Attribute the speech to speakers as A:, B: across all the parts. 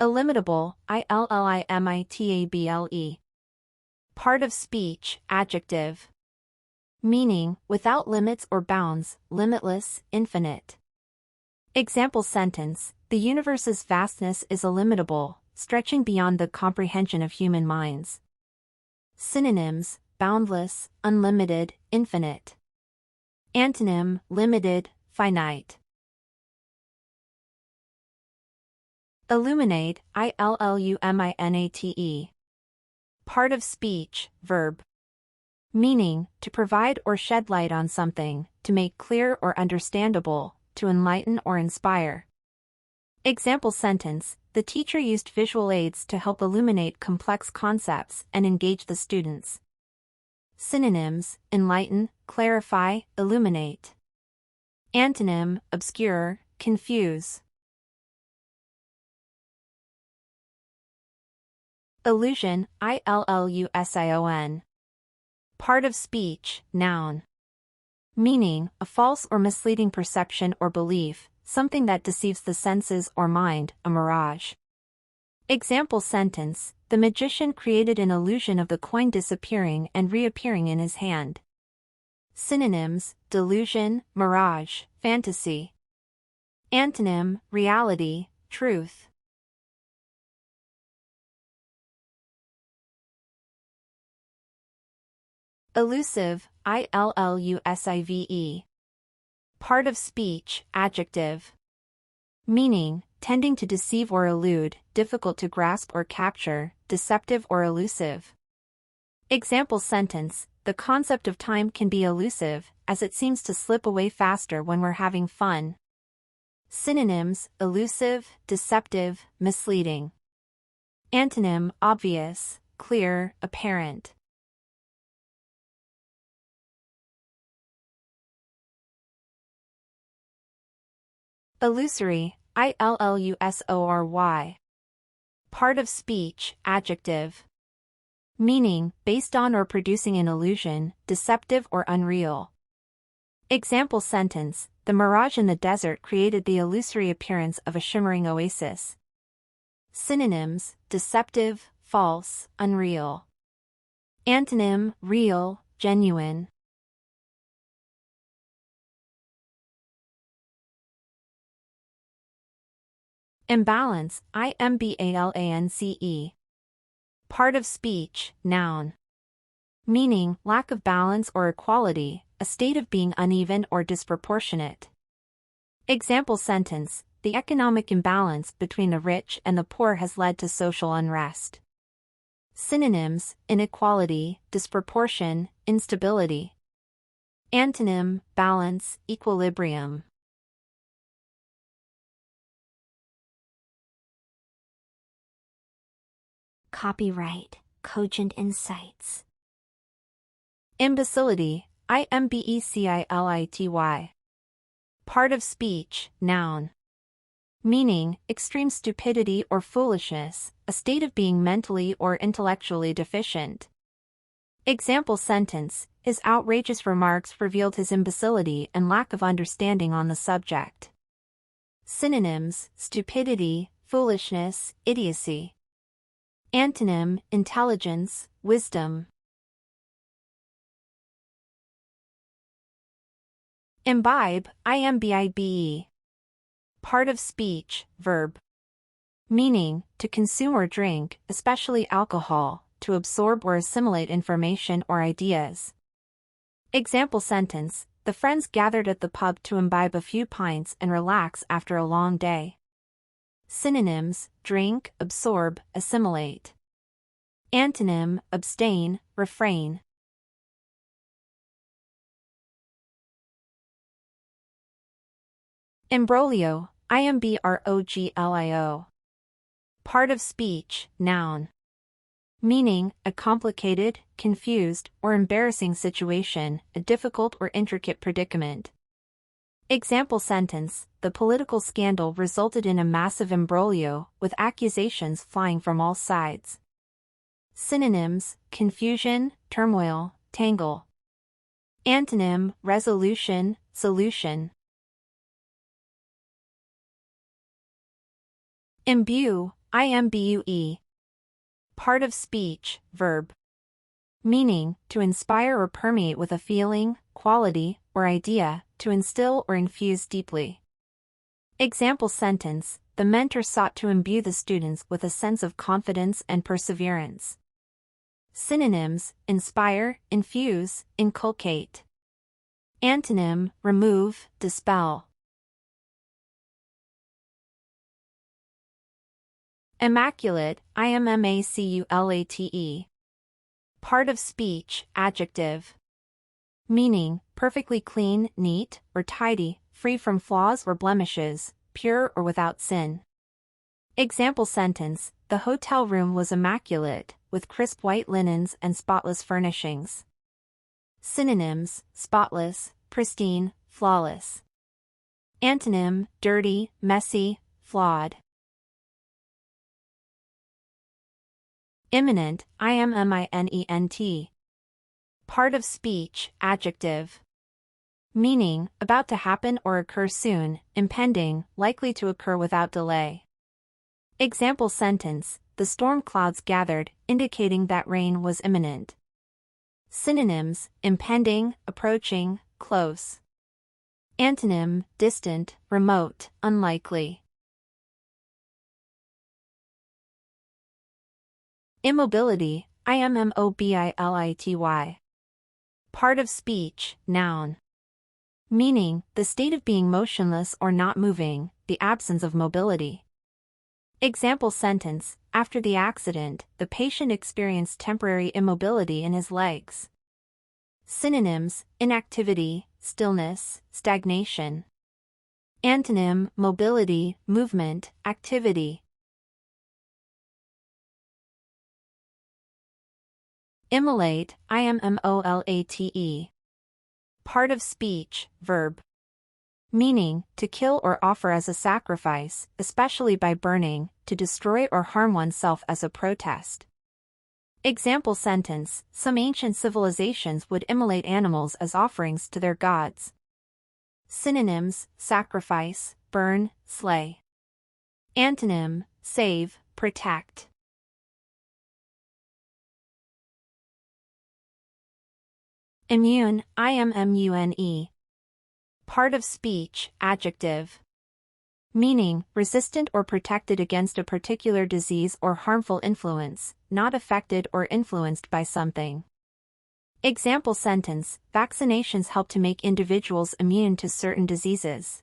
A: Illimitable, ILLIMITABLE. Part of speech, adjective. Meaning, without limits or bounds, limitless, infinite. Example sentence, the universe's vastness is illimitable, stretching beyond the comprehension of human minds. Synonyms, boundless, unlimited, infinite. Antonym, limited, finite. Illuminate, ILLUMINATE. Part of speech, verb. Meaning, to provide or shed light on something, to make clear or understandable, to enlighten or inspire. Example sentence, the teacher used visual aids to help illuminate complex concepts and engage the students. Synonyms, enlighten, clarify, illuminate. Antonym, obscure, confuse. Illusion, ILLUSION. Part of speech, noun. Meaning, a false or misleading perception or belief, something that deceives the senses or mind, a mirage. Example sentence, the magician created an illusion of the coin disappearing and reappearing in his hand. Synonyms, delusion, mirage, fantasy. Antonym, reality, truth. Illusive, ILLUSIVE. Part of speech, adjective. Meaning, tending to deceive or elude, difficult to grasp or capture, deceptive or elusive. Example sentence, the concept of time can be elusive, as it seems to slip away faster when we're having fun. Synonyms, elusive, deceptive, misleading. Antonym, obvious, clear, apparent. Illusory, ILLUSORY. Part of speech, adjective. Meaning, based on or producing an illusion, deceptive or unreal. Example sentence, the mirage in the desert created the illusory appearance of a shimmering oasis. Synonyms, deceptive, false, unreal. Antonym, real, genuine. Imbalance, IMBALANCE. Part of speech, noun. Meaning, lack of balance or equality, a state of being uneven or disproportionate. Example sentence, the economic imbalance between the rich and the poor has led to social unrest. Synonyms, inequality, disproportion, instability. Antonym, balance, equilibrium. Copyright, Cogent Insights. Imbecility, IMBECILITY. Part of speech, noun. Meaning, extreme stupidity or foolishness, a state of being mentally or intellectually deficient. Example sentence, his outrageous remarks revealed his imbecility and lack of understanding on the subject. Synonyms, stupidity, foolishness, idiocy. Antonym, intelligence, wisdom. Imbibe, IMBIBE. Part of speech, verb. Meaning, to consume or drink, especially alcohol, to absorb or assimilate information or ideas. Example sentence, the friends gathered at the pub to imbibe a few pints and relax after a long day. Synonyms, drink, absorb, assimilate. Antonym, abstain, refrain. Imbroglio, IMBROGLIO. Part of speech, noun. Meaning, a complicated, confused, or embarrassing situation, a difficult or intricate predicament. Example sentence, the political scandal resulted in a massive imbroglio, with accusations flying from all sides. Synonyms, confusion, turmoil, tangle. Antonym, resolution, solution. Imbue, IMBUE. Part of speech, verb. Meaning, to inspire or permeate with a feeling, quality, or idea, to instill or infuse deeply. Example sentence: the mentor sought to imbue the students with a sense of confidence and perseverance. Synonyms: inspire, infuse, inculcate. Antonym: remove, dispel. Immaculate, IMMACULATE. Part of speech, adjective. Meaning, perfectly clean, neat, or tidy, free from flaws or blemishes, pure or without sin. Example sentence: the hotel room was immaculate, with crisp white linens and spotless furnishings. Synonyms: spotless, pristine, flawless. Antonym: dirty, messy, flawed. Imminent, IMMINENT. Part of speech, adjective. Meaning, about to happen or occur soon, impending, likely to occur without delay. Example sentence: the storm clouds gathered, indicating that rain was imminent. Synonyms: impending, approaching, close. Antonym: distant, remote, unlikely. Immobility, IMMOBILITY. Part of speech, noun. Meaning, the state of being motionless or not moving, the absence of mobility. Example sentence: after the accident, the patient experienced temporary immobility in his legs. Synonyms: inactivity, stillness, stagnation. Antonym: mobility, movement, activity. Immolate, IMMOLATE. Part of speech, verb. Meaning, to kill or offer as a sacrifice, especially by burning, to destroy or harm oneself as a protest. Example sentence: some ancient civilizations would immolate animals as offerings to their gods. Synonyms: sacrifice, burn, slay. Antonym: save, protect. Immune, IMMUNE. Part of speech, adjective. Meaning, resistant or protected against a particular disease or harmful influence, not affected or influenced by something. Example sentence: vaccinations help to make individuals immune to certain diseases.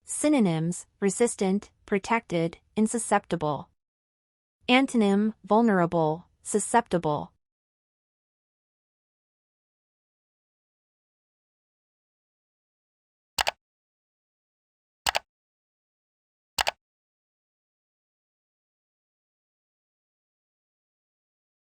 A: Synonyms: resistant, protected, insusceptible. Antonym: vulnerable, susceptible.